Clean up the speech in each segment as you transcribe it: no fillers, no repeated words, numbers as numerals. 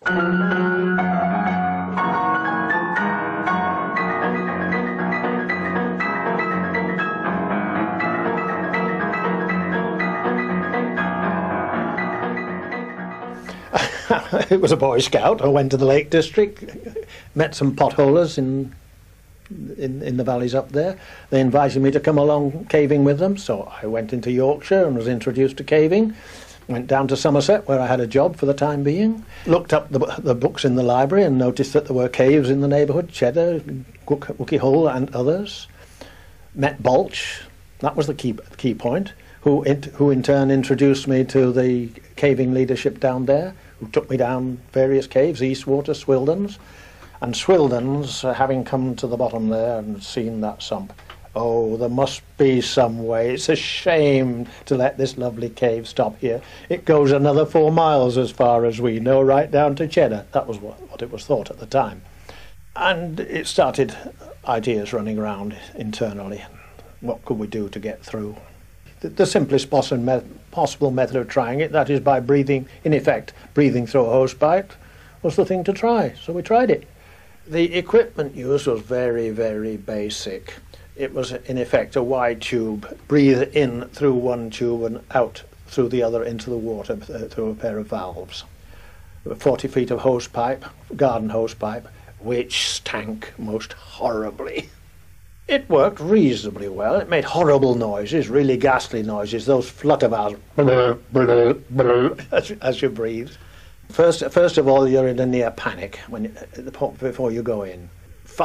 It was a Boy Scout. I went to the Lake District, met some potholers in the valleys up there. They invited me to come along caving with them, so I went into Yorkshire and was introduced to caving. Went down to Somerset, where I had a job for the time being. Looked up the books in the library and noticed that there were caves in the neighbourhood, Cheddar, Wookey Hole and others. Met Balch, that was the key point, who in turn introduced me to the caving leadership down there, who took me down various caves, Eastwater, Swildon's. And Swildon's, having come to the bottom there and seen that sump, oh, there must be some way. It's a shame to let this lovely cave stop here. It goes another 4 miles as far as we know, right down to Cheddar. That was what it was thought at the time. And it started ideas running around internally. What could we do to get through? The simplest possible method of trying it, that is by breathing, in effect, breathing through a hose pipe, was the thing to try. So we tried it. The equipment used was very, very basic. It was, in effect, a wide tube. Breathe in through one tube and out through the other into the water through a pair of valves. 40 feet of hose pipe, garden hose pipe, which stank most horribly. It worked reasonably well. It made horrible noises, really ghastly noises, those flutter valves, as you breathe. First of all, you're in a near panic before you go in.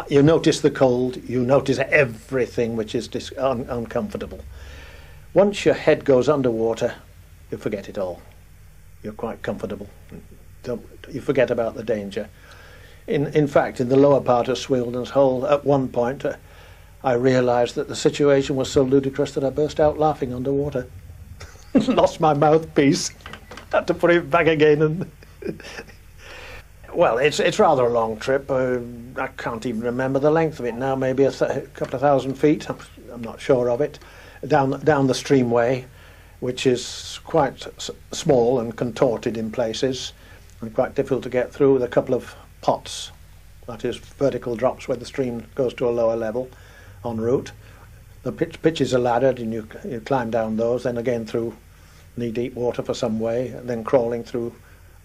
You notice the cold, you notice everything which is uncomfortable. Once your head goes underwater, you forget it all. You're quite comfortable. You forget about the danger. In fact, in the lower part of Swildon's hole, at one point, I realised that the situation was so ludicrous that I burst out laughing underwater. Lost my mouthpiece. Had to put it back again. And well, it's rather a long trip. I can't even remember the length of it now. Maybe a couple of thousand feet. I'm not sure of it. Down the streamway, which is quite small and contorted in places, and quite difficult to get through. With a couple of pots, that is vertical drops where the stream goes to a lower level en route. The pitches are laddered, and you climb down those, then again through knee-deep water for some way, and then crawling through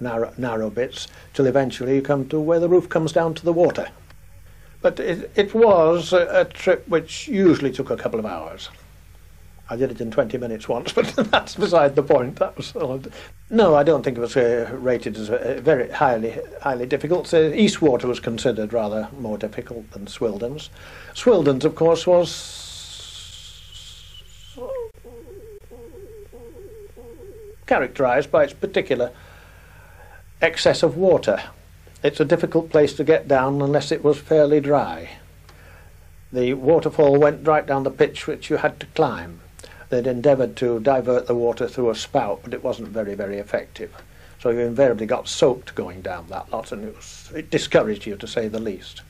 narrow bits, till eventually you come to where the roof comes down to the water. But it was a trip which usually took a couple of hours. I did it in 20 minutes once, but that's beside the point. That was no, I don't think it was rated as very highly difficult. Eastwater was considered rather more difficult than Swildon's. Swildon's, of course, was characterised by its particular excess of water. It's a difficult place to get down unless it was fairly dry. The waterfall went right down the pitch which you had to climb. They'd endeavoured to divert the water through a spout, but it wasn't very, very effective. So you invariably got soaked going down that lot, and it discouraged you, to say the least.